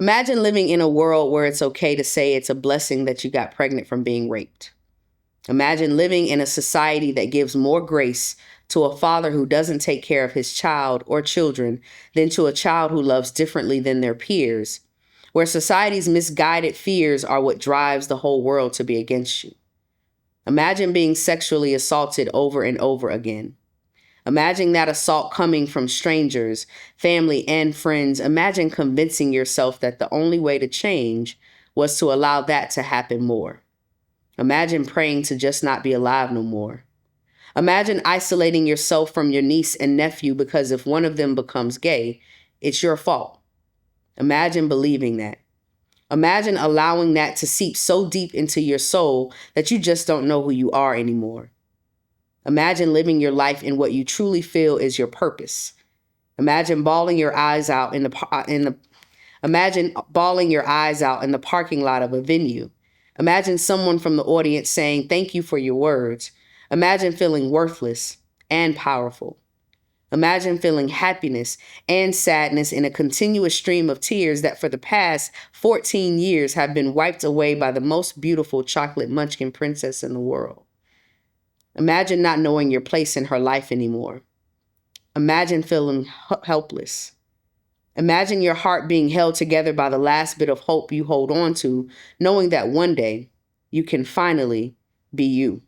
Imagine living in a world where it's okay to say it's a blessing that you got pregnant from being raped. Imagine living in a society that gives more grace to a father who doesn't take care of his child or children than to a child who loves differently than their peers, where society's misguided fears are what drives the whole world to be against you. Imagine being sexually assaulted over and over again. Imagine that assault coming from strangers, family, and friends. Imagine convincing yourself that the only way to change was to allow that to happen more. Imagine praying to just not be alive no more. Imagine isolating yourself from your niece and nephew because if one of them becomes gay, it's your fault. Imagine believing that. Imagine allowing that to seep so deep into your soul that you just don't know who you are anymore. Imagine living your life in what you truly feel is your purpose. Imagine bawling your eyes out in the parking lot of a venue. Imagine someone from the audience saying, "Thank you for your words." Imagine feeling worthless and powerful. Imagine feeling happiness and sadness in a continuous stream of tears that for the past 14 years have been wiped away by the most beautiful chocolate munchkin princess in the world. Imagine not knowing your place in her life anymore. Imagine feeling helpless. Imagine your heart being held together by the last bit of hope you hold on to, knowing that one day you can finally be you.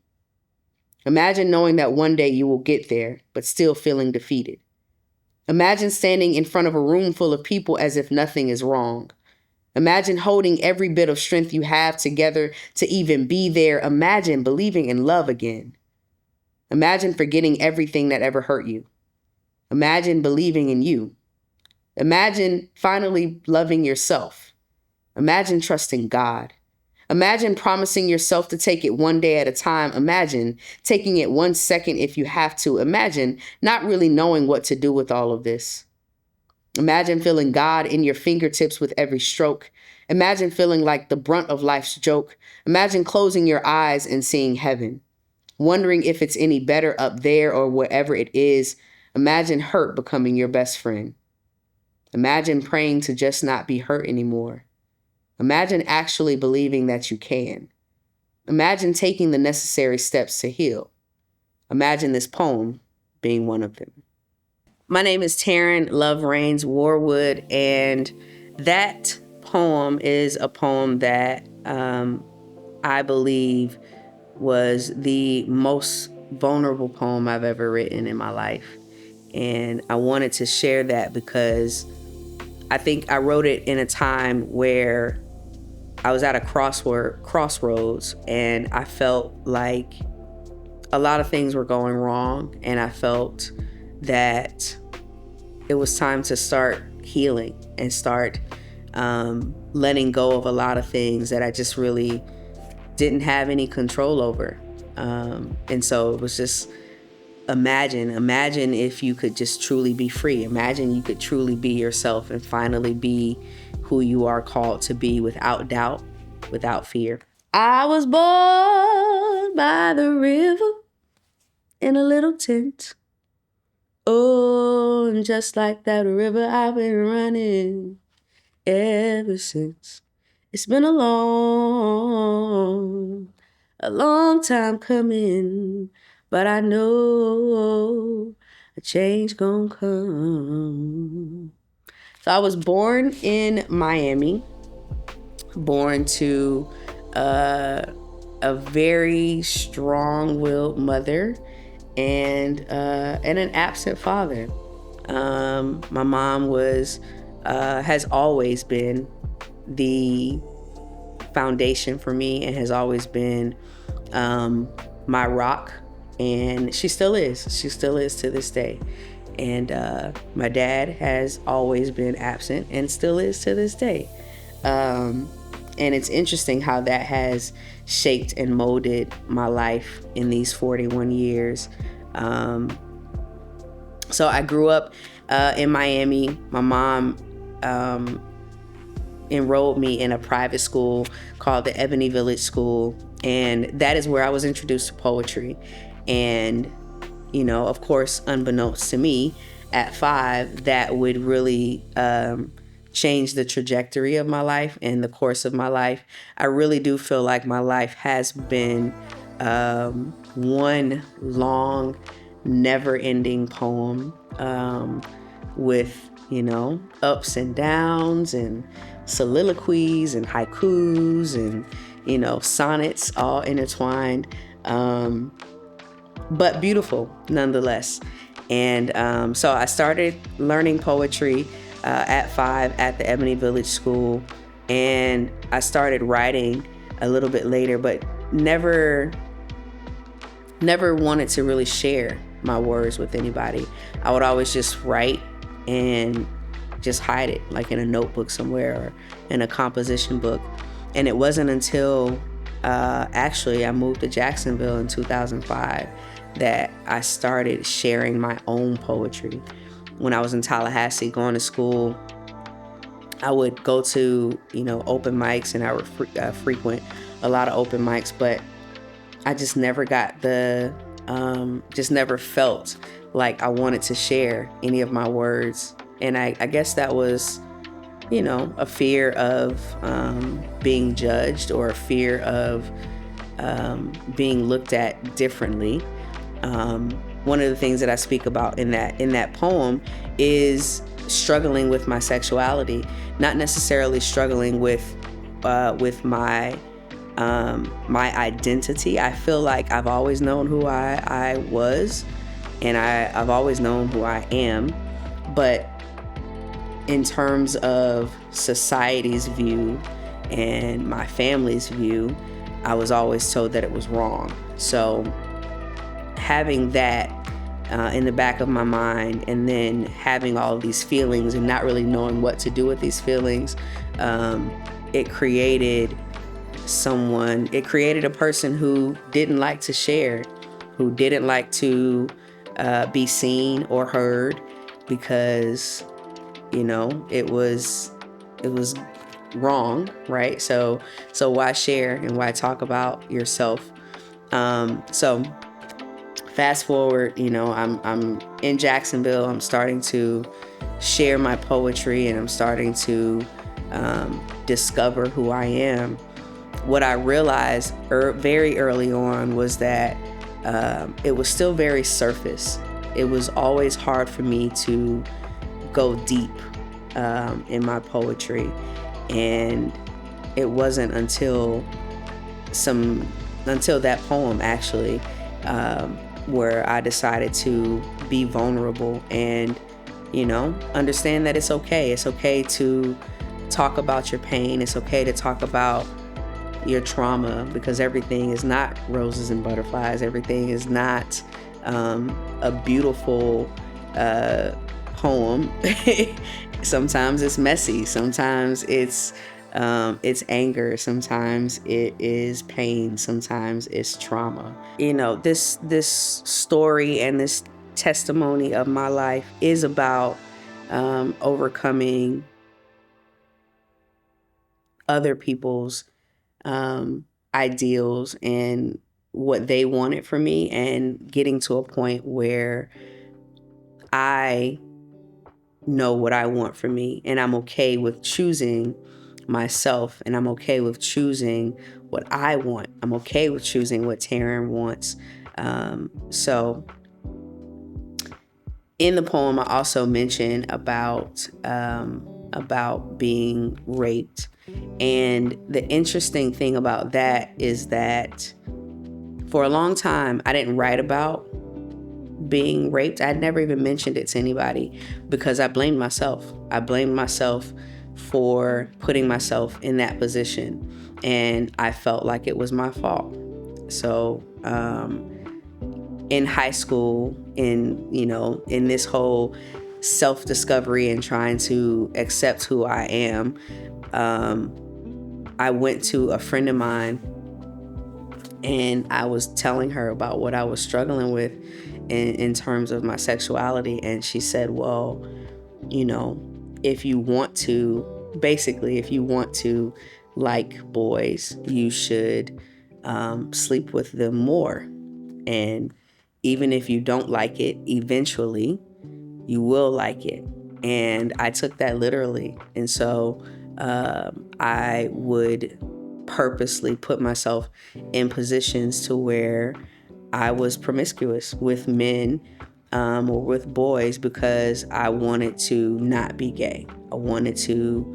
Imagine knowing that one day you will get there, but still feeling defeated. Imagine standing in front of a room full of people as if nothing is wrong. Imagine holding every bit of strength you have together to even be there. Imagine believing in love again. Imagine forgetting everything that ever hurt you. Imagine believing in you. Imagine finally loving yourself. Imagine trusting God. Imagine promising yourself to take it one day at a time. Imagine taking it 1 second if you have to. Imagine not really knowing what to do with all of this. Imagine feeling God in your fingertips with every stroke. Imagine feeling like the brunt of life's joke. Imagine closing your eyes and seeing heaven, wondering if it's any better up there or wherever it is. Imagine hurt becoming your best friend. Imagine praying to just not be hurt anymore. Imagine actually believing that you can. Imagine taking the necessary steps to heal. Imagine this poem being one of them. My name is Taryn Love Reigns Warwood, and that poem is a poem that I believe was the most vulnerable poem I've ever written in my life. And I wanted to share that because I think I wrote it in a time where I was at a crossroads, and I felt like a lot of things were going wrong, and I felt that it was time to start healing and start letting go of a lot of things that I just really didn't have any control over. And so it was just, imagine if you could just truly be free. Imagine you could truly be yourself and finally be who you are called to be without doubt, without fear. I was born by the river in a little tent. Oh, and just like that river, I've been running ever since. It's been a long time coming, but I know a change gonna come. So I was born in Miami, born to a very strong-willed mother and an absent father. My mom has always been the foundation for me and has always been my rock, and she still is to this day. And my dad has always been absent and still is to this day. And it's interesting how that has shaped and molded my life in these 41 years. So I grew up in Miami. My mom enrolled me in a private school called the Ebony Village School. And that is where I was introduced to poetry. And, you know, of course, unbeknownst to me, at 5, that would really changed the trajectory of my life and the course of my life. I really do feel like my life has been one long, never-ending poem, with, ups and downs and soliloquies and haikus and, sonnets all intertwined, but beautiful nonetheless. And so I started learning poetry at 5 at the Ebony Village School, and I started writing a little bit later, but never wanted to really share my words with anybody. I would always just write and just hide it, like in a notebook somewhere or in a composition book. And it wasn't until actually I moved to Jacksonville in 2005 that I started sharing my own poetry. When I was in Tallahassee going to school, I would go to, open mics, and I would frequent a lot of open mics, but I just never got just never felt like I wanted to share any of my words. And I guess that was, a fear of being judged, or a fear of being looked at differently. One of the things that I speak about in that poem is struggling with my sexuality, not necessarily struggling with my identity. I feel like I've always known who I was, and I've always known who I am, but in terms of society's view and my family's view, I was always told that it was wrong. So having that in the back of my mind, and then having all of these feelings and not really knowing what to do with these feelings, it created a person who didn't like to share, who didn't like to be seen or heard, because it was wrong, right? So why share and why talk about yourself? So fast forward, I'm in Jacksonville. I'm starting to share my poetry, and I'm starting to discover who I am. What I realized very early on was that it was still very surface. It was always hard for me to go deep in my poetry, and it wasn't until that poem actually, where I decided to be vulnerable and understand that it's okay. It's okay to talk about your pain. It's okay to talk about your trauma, because everything is not roses and butterflies. Everything is not a beautiful poem. Sometimes it's messy. Sometimes it's anger. Sometimes it is pain. Sometimes it's trauma. This story and this testimony of my life is about overcoming other people's ideals and what they wanted for me, and getting to a point where I know what I want for me, and I'm okay with choosing myself, and I'm okay with choosing what I want. I'm okay with choosing what Taryn wants. So in the poem, I also mention about being raped. And the interesting thing about that is that for a long time, I didn't write about being raped. I'd never even mentioned it to anybody, because I blamed myself. I blamed myself for putting myself in that position, and I felt like it was my fault. So in high school, in this whole self-discovery and trying to accept who I am, I went to a friend of mine, and I was telling her about what I was struggling with in terms of my sexuality. And she said, well, if you want to like boys, you should sleep with them more. And even if you don't like it, eventually you will like it. And I took that literally. And so I would purposely put myself in positions to where I was promiscuous with men or with boys because I wanted to not be gay. I wanted to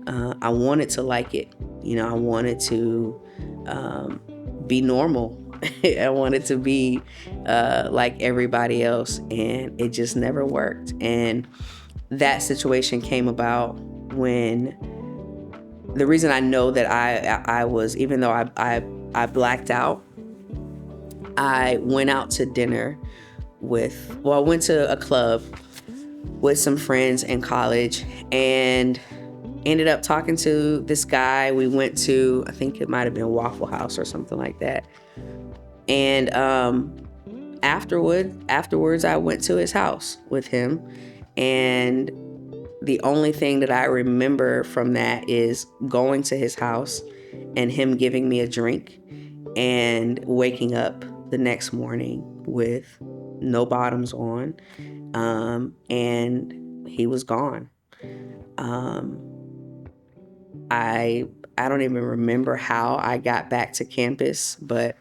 like it. I wanted to be normal. I wanted to be like everybody else, and it just never worked. And that situation came about when the reason I know that I was, even though I blacked out, I went out to dinner I went to a club with some friends in college and ended up talking to this guy. We went to, I think it might have been Waffle House or something like that. And afterwards, I went to his house with him. And the only thing that I remember from that is going to his house and him giving me a drink and waking up the next morning with no bottoms on. And he was gone. I don't even remember how I got back to campus, but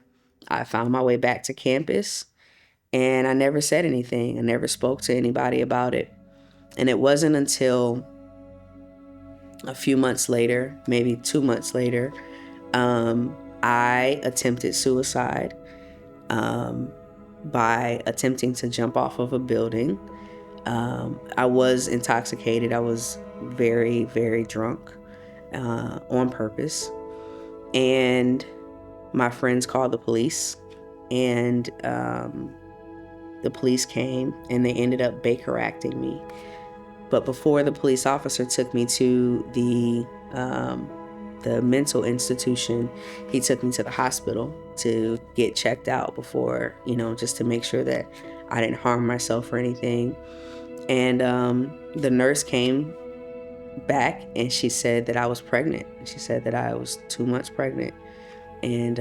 I found my way back to campus and I never said anything. I never spoke to anybody about it. And it wasn't until a few months later, maybe 2 months later, I attempted suicide by attempting to jump off of a building. I was intoxicated. I was very, very drunk on purpose. And my friends called the police, and the police came and they ended up Baker acting me. But before the police officer took me to the mental institution, he took me to the hospital to get checked out before, just to make sure that I didn't harm myself or anything. And the nurse came back and she said that I was pregnant. She said that I was 2 months pregnant. And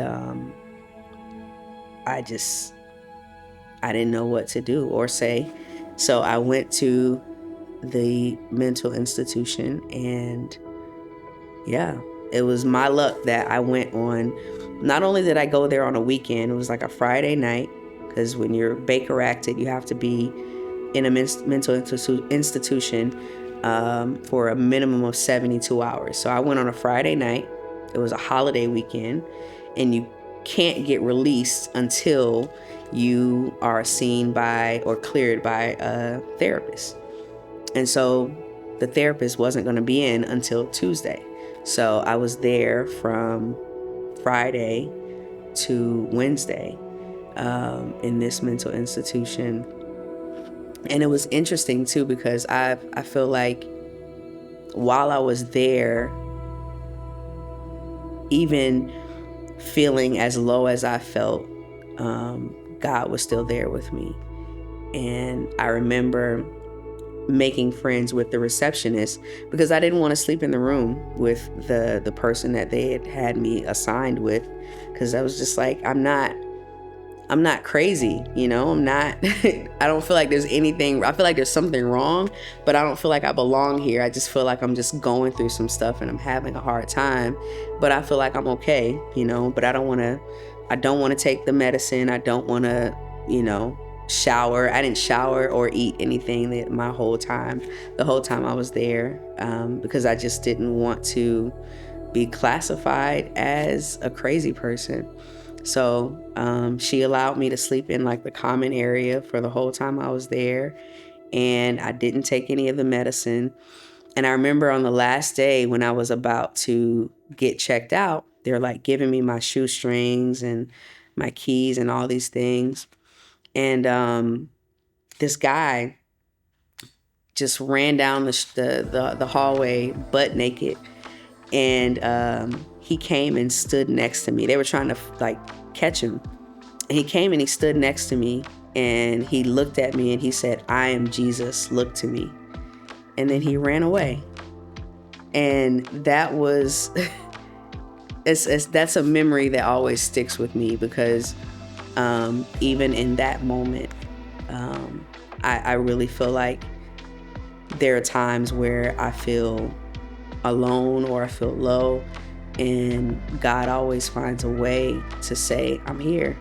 I didn't know what to do or say. So I went to the mental institution, and yeah, it was my luck that I went on. Not only did I go there on a weekend, it was like a Friday night, because when you're Baker acted, you have to be in a mental institution for a minimum of 72 hours. So I went on a Friday night. It was a holiday weekend, and you can't get released until you are seen by or cleared by a therapist. And so the therapist wasn't going to be in until Tuesday. So I was there from Friday to Wednesday in this mental institution. And it was interesting too, because I feel like while I was there, even feeling as low as I felt, God was still there with me. And I remember making friends with the receptionist because I didn't want to sleep in the room with the person that they had me assigned with, because I was just like, I'm not crazy, I'm not, I don't feel like there's anything, I feel like there's something wrong, but I don't feel like I belong here. I just feel like I'm just going through some stuff and I'm having a hard time, but I feel like I'm okay, but I don't want to take the medicine. I don't want to, shower. I didn't shower or eat anything the whole time I was there, because I just didn't want to be classified as a crazy person. So she allowed me to sleep in like the common area for the whole time I was there, and I didn't take any of the medicine. And I remember on the last day when I was about to get checked out, they're like giving me my shoestrings and my keys and all these things. And this guy just ran down the hallway butt naked, and he came and stood next to me. They were trying to like catch him. And he came and he stood next to me, and he looked at me and he said, "I am Jesus, look to me." And then he ran away. And that was, that's a memory that always sticks with me, because even in that moment, I really feel like there are times where I feel alone or I feel low, and God always finds a way to say, I'm here.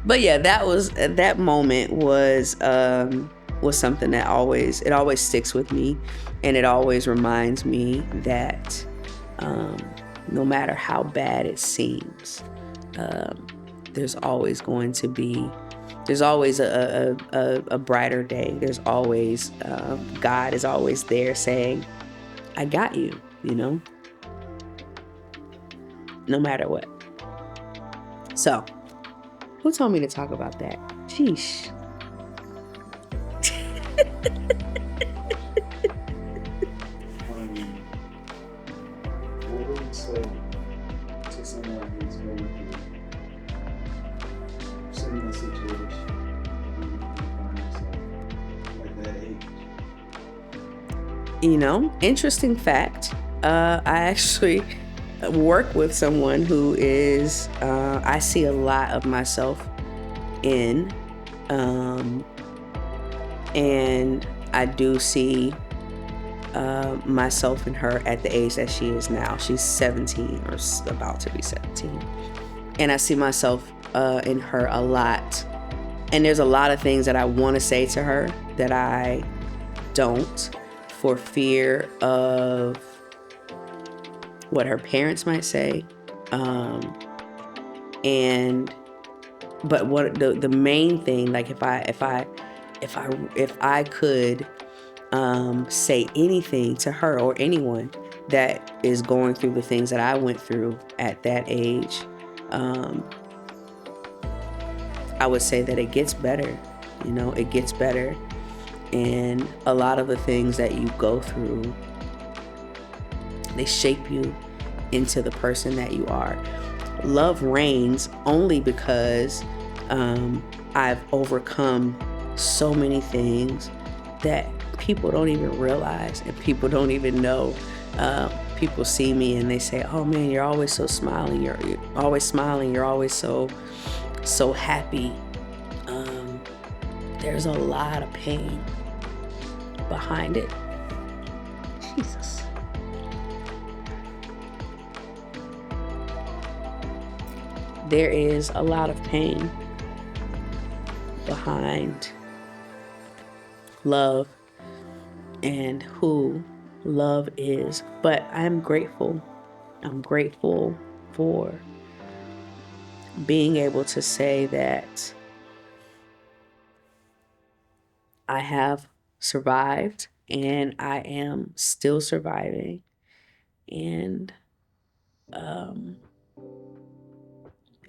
But yeah, that moment was something that always sticks with me, and it always reminds me that no matter how bad it seems, there's always a brighter day. There's always God is always there saying, I got you, no matter what. So, who told me to talk about that? Sheesh. What would you say to someone who's going through similar situation who find yourself at that age? Interesting fact. I actually work with someone who is, I see a lot of myself in, and I do see myself in her at the age that she is now. She's 17 or about to be 17. And I see myself in her a lot. And there's a lot of things that I want to say to her that I don't, for fear of what her parents might say. But what the main thing, like if I could say anything to her or anyone that is going through the things that I went through at that age, I would say that it gets better. It gets better. And a lot of the things that you go through, they shape you into the person that you are. Love reigns only because I've overcome so many things that people don't even realize and people don't even know. People see me and they say, oh man, you're always so smiling. You're always smiling. You're always so happy. There's a lot of pain behind it. Jesus. There is a lot of pain behind love and who love is. But I'm grateful. I'm grateful for being able to say that I have survived and I am still surviving. And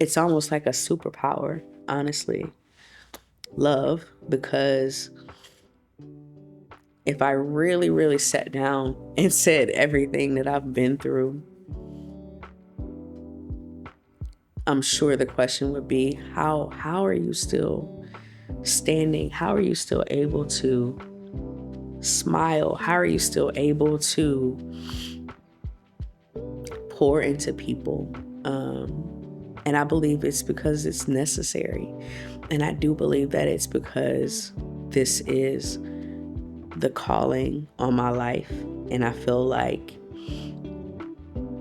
it's almost like a superpower, honestly, love, because if I really, really sat down and said everything that I've been through, I'm sure the question would be, how are you still standing? How are you still able to smile? How are you still able to pour into people? And I believe it's because it's necessary. And I do believe that it's because this is the calling on my life. And I feel like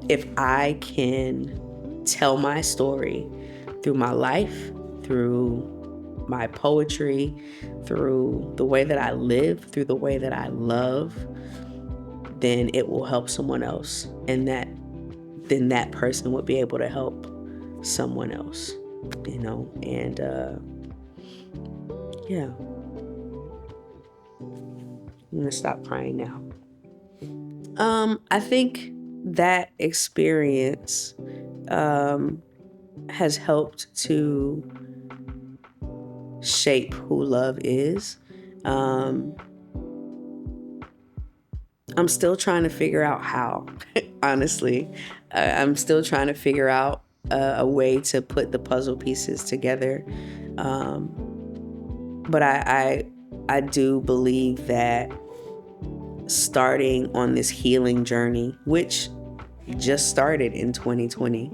if I can tell my story through my life, through my poetry, through the way that I live, through the way that I love, then it will help someone else. And then that person would be able to help someone else, and yeah. I'm gonna stop crying now. I think that experience has helped to shape who love is. I'm still trying to figure out how, honestly. I'm still trying to figure out a way to put the puzzle pieces together. But I do believe that starting on this healing journey, which just started in 2020,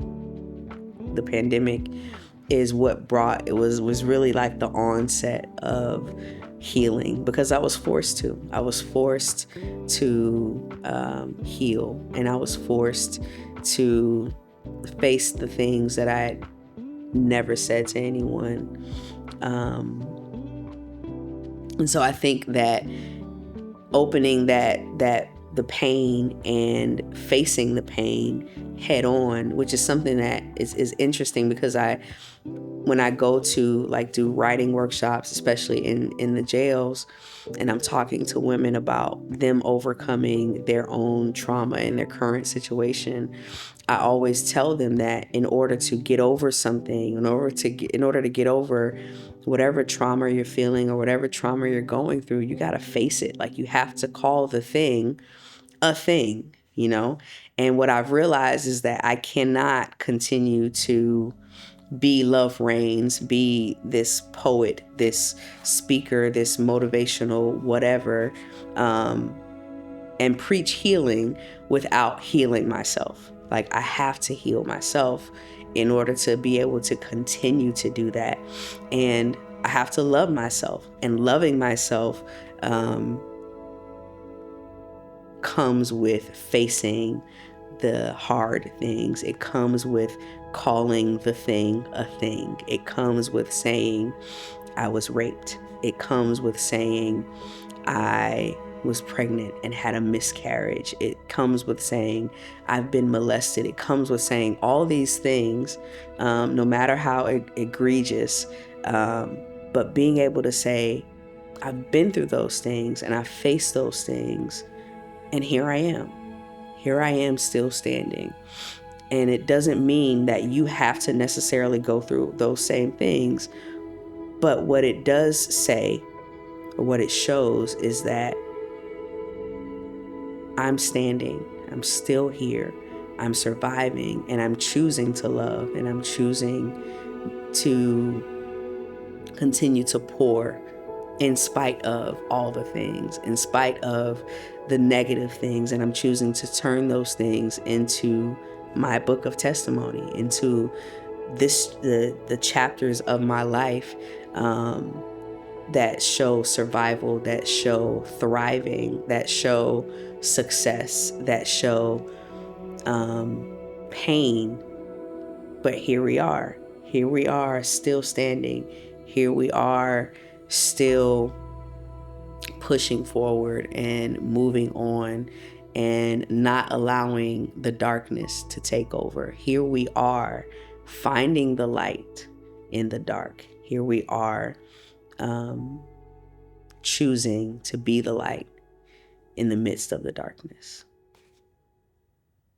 the pandemic is what brought, it was really like the onset of healing, because I was forced to heal, and I was forced to face the things that I had never said to anyone. And so I think that opening that the pain and facing the pain head on, which is something that is interesting, because when I go to like do writing workshops, especially in the jails, and I'm talking to women about them overcoming their own trauma in their current situation, I always tell them that in order to get over something, in order to get over whatever trauma you're feeling or whatever trauma you're going through, you got to face it. Like, you have to call the thing a thing, you know? And what I've realized is that I cannot continue to be Love Reigns, be this poet, this speaker, this motivational whatever, and preach healing without healing myself. Like, I have to heal myself in order to be able to continue to do that. And I have to love myself, and loving myself comes with facing the hard things. It comes with calling the thing a thing. It comes with saying I was raped. It comes with saying I was pregnant and had a miscarriage. It comes with saying I've been molested. It comes with saying all these things, no matter how egregious, but being able to say I've been through those things and I faced those things, and here I am. Here I am still standing. And it doesn't mean that you have to necessarily go through those same things, but what it does say, or what it shows, is that I'm standing, I'm still here, I'm surviving, and I'm choosing to love, and I'm choosing to continue to pour in spite of all the things, in spite of the negative things. And I'm choosing to turn those things into my book of testimony, into the chapters of my life that show survival, that show thriving, that show success, that show pain. But here we are still standing. Here we are still pushing forward and moving on, and not allowing the darkness to take over. Here we are finding the light in the dark. Here we are choosing to be the light in the midst of the darkness.